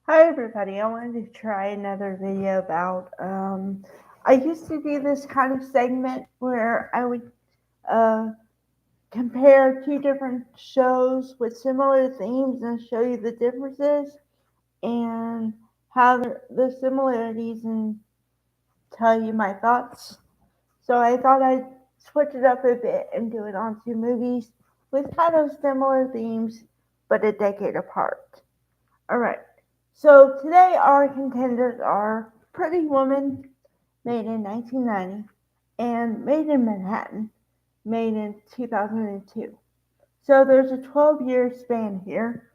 Hi everybody, I wanted to try another video about, I used to do this kind of segment where I would uh, compare two different shows with similar themes and show you the differences and how the similarities and tell you my thoughts. So I thought I'd switch it up a bit and do it on two movies with kind of similar themes but a decade apart. All right. So today our contenders are Pretty Woman, made in 1990, and Made in Manhattan, made in 2002. So there's a 12-year span here,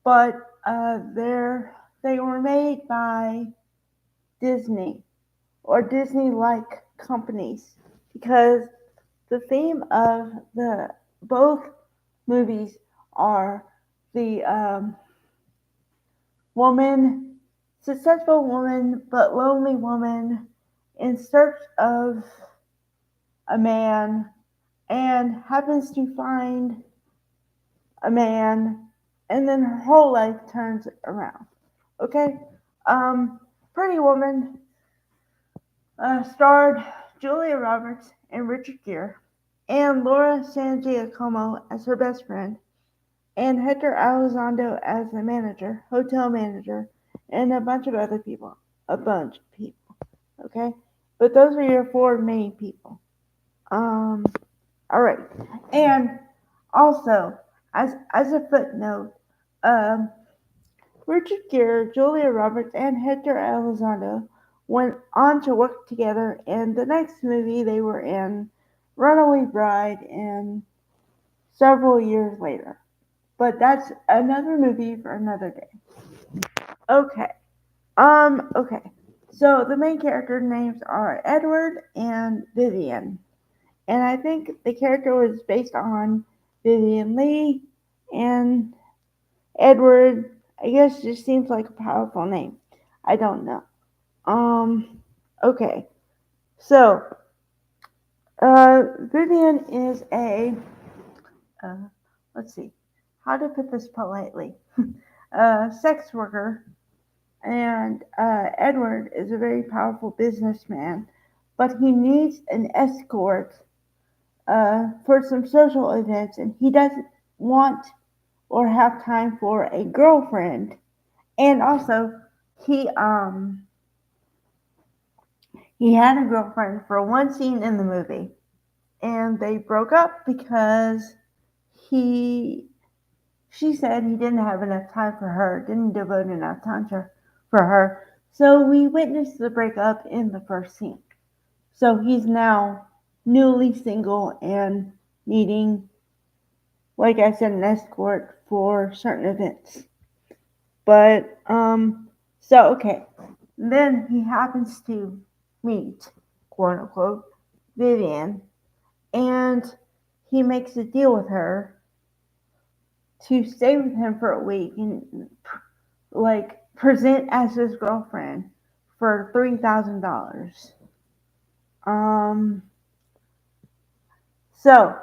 but they were made by Disney or Disney-like companies because the theme of the both movies are the woman, successful woman, but lonely woman in search of a man and happens to find a man, and then her whole life turns around. Okay? Um, Pretty Woman starred Julia Roberts and Richard Gere, and Laura San Giacomo as her best friend, and Hector Elizondo as the manager, hotel manager, and a bunch of other people. A bunch of people. Okay? But those are your four main people. Um, alright. And also, as a footnote, um, Richard Gere, Julia Roberts, and Hector Elizondo went on to work together in the next movie they were in, Runaway Bride, and several years later. But that's another movie for another day. Okay. Okay. So the main character names are Edward and Vivian. And I think the character was based on Vivian Lee, and Edward, I guess, just seems like a powerful name. I don't know. Okay. So, Vivian is uh, let's see, how to put this politely, a sex worker, and Edward is a very powerful businessman, but he needs an escort for some social events, and he doesn't want or have time for a girlfriend. And also, he um he had a girlfriend for one scene in the movie, and they broke up because he she said he didn't have enough time for her, didn't devote enough time for her. So we witnessed the breakup in the first scene. So he's now newly single and needing, like I said, an escort for certain events. But so okay. Then he happens to meet, quote unquote, Vivian, and he makes a deal with her to stay with him for a week and like present as his girlfriend for $3,000. Um, so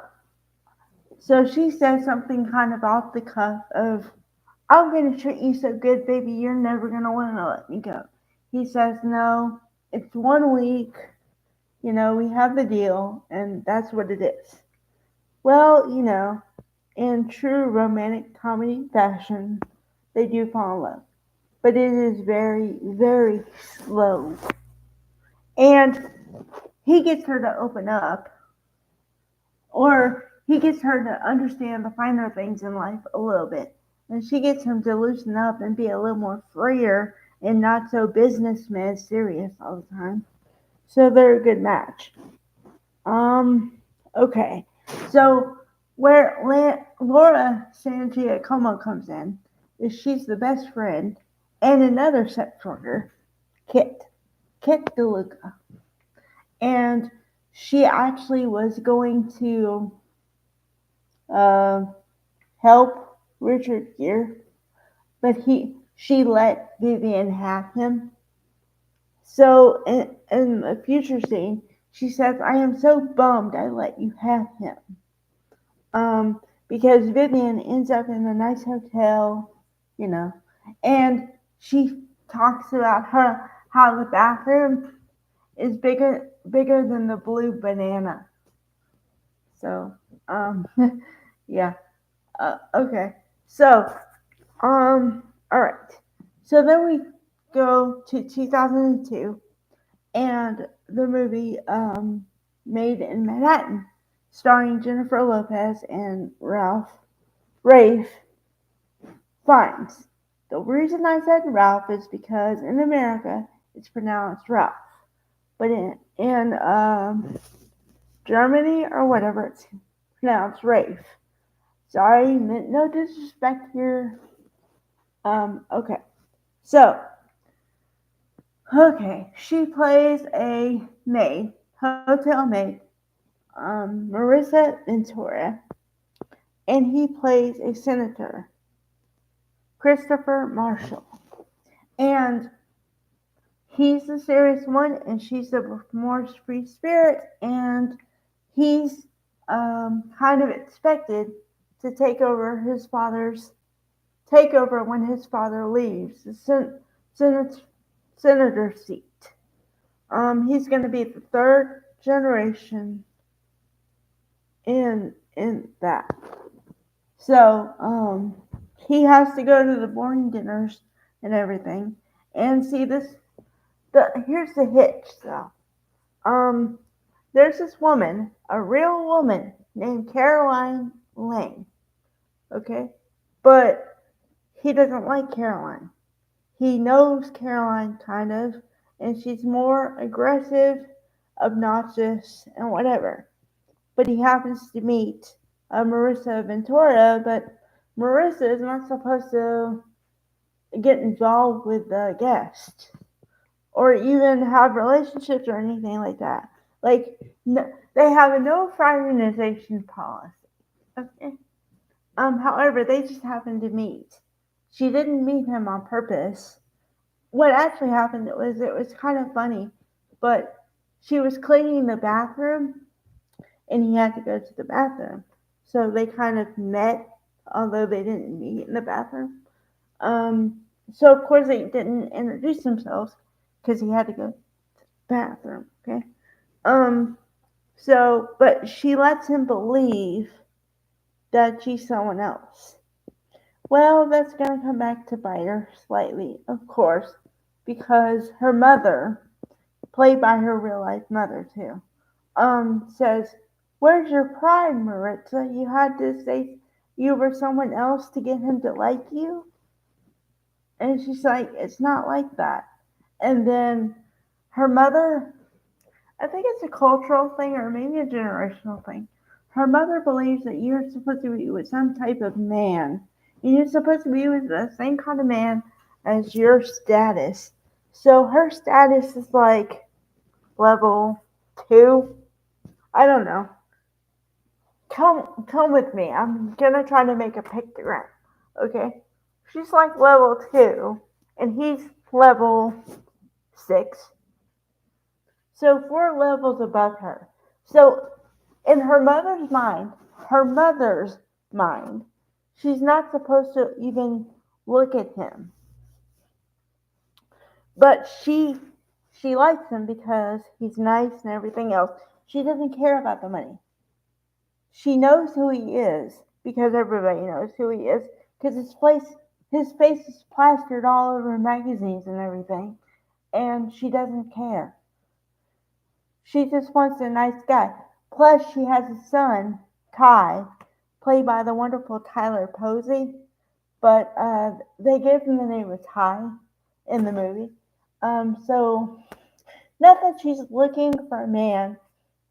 so she says something kind of off the cuff of, "I'm gonna treat you so good, baby, you're never gonna want to let me go." He says, "No, it's 1 week. We have the deal, and that's what it is." Well, in true romantic comedy fashion, they do fall in love, but it is very, very slow. And he gets her to open up, or he gets her to understand the finer things in life a little bit. And she gets him to loosen up and be a little more freer and not so businessman serious all the time. So they're a good match. Um, okay. So where Laura San Giacomo comes in is she's the best friend and another sex worker, Kit DeLuca. And she actually was going to uh, help Richard here, but she let Vivian have him. So in the future scene, she says, "I am so bummed I let you have him." Because Vivian ends up in a nice hotel, you know, and she talks about her how the bathroom is bigger than the blue banana. So, um, yeah. Okay. So, all right. So then we go to 2002 and the movie Made in Manhattan, starring Jennifer Lopez and Rafe Fiennes. The reason I said Ralph is because in America it's pronounced Ralph, but in Germany or whatever it's pronounced Rafe. Sorry, no disrespect here. Okay. So, okay, she plays a maid, hotel maid, Marissa Ventura, and he plays a senator, Christopher Marshall. And he's the serious one, and she's the more free spirit, and he's kind of expected to take over his father's takeover when his father leaves the Senate, senator seat. He's going to be the third generation in that. So he has to go to the boring dinners and everything. And see this. Here's the hitch, though. Um, there's this woman, a real woman named Caroline Lane. Okay, but he doesn't like Caroline. He knows Caroline kind of, and she's more aggressive, obnoxious, and whatever. But he happens to meet Marissa Ventura, but Marissa is not supposed to get involved with the guest or even have relationships or anything like that. Like, no, they have a no fraternization policy. Okay. However, they just happened to meet. She didn't meet him on purpose. What actually happened was it was kind of funny, but she was cleaning the bathroom and he had to go to the bathroom. So they kind of met, although they didn't meet in the bathroom. Um, so of course they didn't introduce themselves because he had to go to the bathroom. Okay. Um, but she lets him believe that she's someone else. Well, that's gonna come back to bite her slightly, of course, because her mother, played by her real life mother too, says, "Where's your pride, Maritza? You had to say you were someone else to get him to like you?" And she's like, "It's not like that." And then her mother, I think it's a cultural thing or maybe a generational thing. Her mother believes that you're supposed to be with some type of man. And you're supposed to be with the same kind of man as your status. So her status is like level 2. I don't know. Come with me. I'm gonna try to make a pictogram. Okay? She's like level 2 and he's level 6. So 4 levels above her. So in her mother's mind, she's not supposed to even look at him. But she likes him because he's nice and everything else. She doesn't care about the money. She knows who he is because everybody knows who he is because his face is plastered all over magazines and everything, and she doesn't care. She just wants a nice guy. Plus, she has a son, Kai, played by the wonderful Tyler Posey, but they gave him the name of Ty in the movie. So, not that she's looking for a man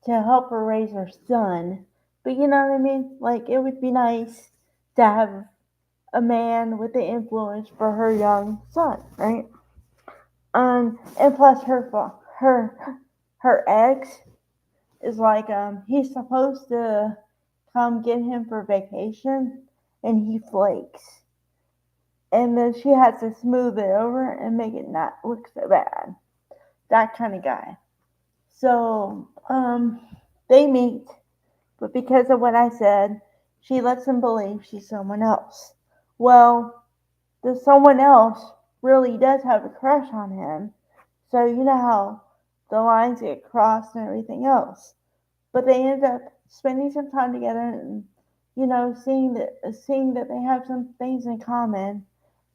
to help her raise her son, but you know what I mean? Like, it would be nice to have a man with the influence for her young son, right? And plus, her ex is like he's supposed to come get him for vacation and he flakes. And then she has to smooth it over and make it not look so bad. That kind of guy. So they meet, but because of what I said, she lets him believe she's someone else. Well, the someone else really does have a crush on him. So you know how the lines get crossed and everything else. But they end up spending some time together and seeing that they have some things in common.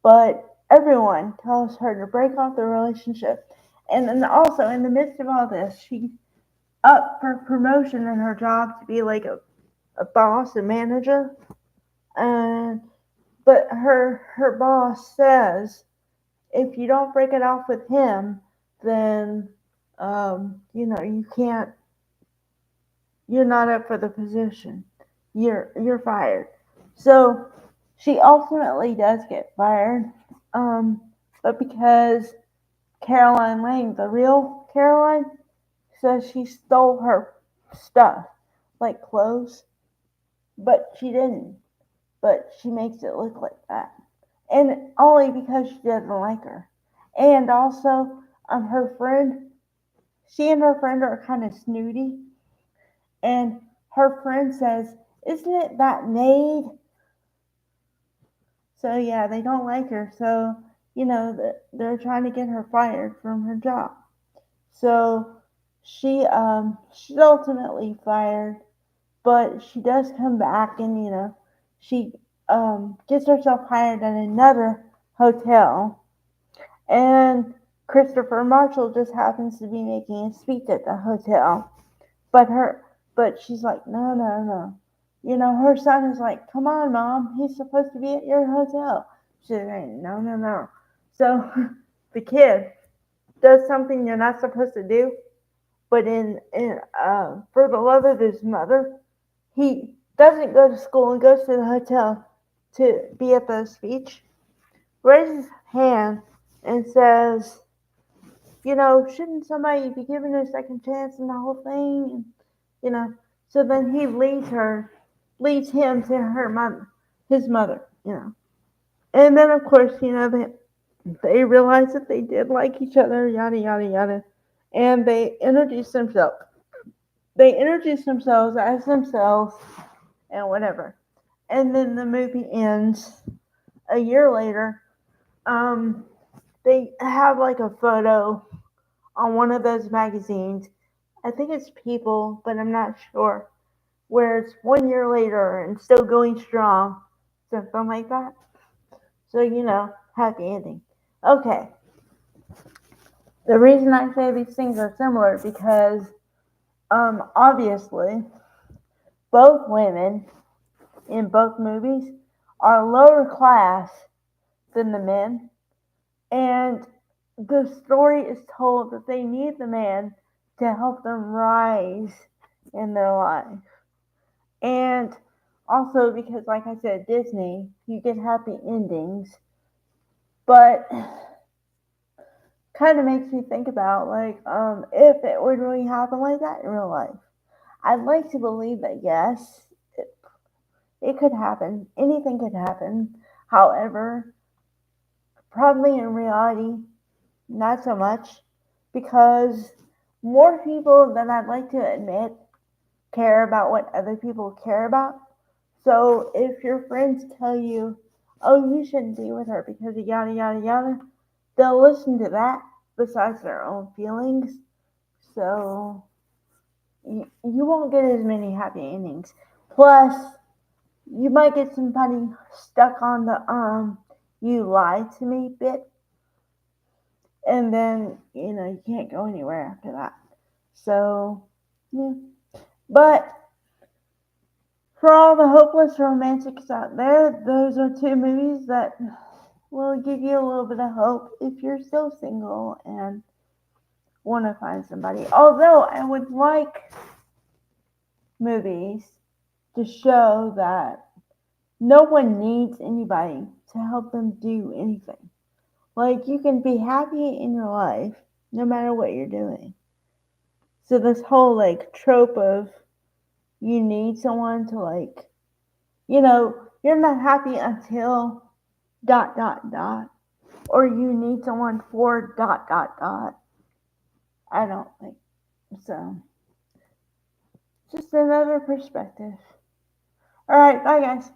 But everyone tells her to break off the relationship. And then also in the midst of all this, she's up for promotion in her job to be like a boss, a manager. And but her boss says if you don't break it off with him, then you can't. You're not up for the position. You're fired. So she ultimately does get fired. Um, but because Caroline Lang, the real Caroline, says she stole her stuff, like clothes, but she didn't. But she makes it look like that, and only because she doesn't like her. And also, her friend, she and her friend are kind of snooty, and her friend says, "Isn't it that Maid?" So yeah, they don't like her. So they're trying to get her fired from her job. So she's ultimately fired, but she does come back, and she gets herself hired at another hotel, and Christopher Marshall just happens to be making a speech at the hotel. But she's like, no, no, no. Her son is like, come on, mom, he's supposed to be at your hotel. She's like, no, no, no. So the kid does something you're not supposed to do, but for the love of his mother, he doesn't go to school and goes to the hotel to be at the speech, raises his hand and says, shouldn't somebody be given a second chance in the whole thing? And, you know, so then he leads him to his mother, And then, of course, they realize that they did like each other, yada, yada, yada. And they introduce themselves. They introduce themselves as themselves and whatever. And then the movie ends a year later. Um, they have like a photo on one of those magazines. I think it's People, but I'm not sure. Where it's 1 year later and still going strong. Something like that. So, happy ending. Okay. The reason I say these things are similar because obviously both women in both movies are lower class than the men, and the story is told that they need the man to help them rise in their life. And also because, like I said, Disney, you get happy endings, but kind of makes me think about like if it would really happen like that in real life. I'd like to believe that yes, it could happen. Anything could happen. However, probably in reality, not so much, because more people than I'd like to admit care about what other people care about. So if your friends tell you, oh, you shouldn't be with her because of yada, yada, yada, they'll listen to that besides their own feelings. So you won't get as many happy endings. Plus, you might get somebody stuck on the you lied to me bit, and then you can't go anywhere after that. So yeah, but for all the hopeless romantics out there, those are two movies that will give you a little bit of hope if you're still single and want to find somebody. Although I would like movies to show that no one needs anybody to help them do anything. Like, you can be happy in your life no matter what you're doing. So this whole like trope of you need someone to like, you're not happy until dot dot dot, or you need someone for dot dot dot. I don't think so. Just another perspective. All right, bye guys.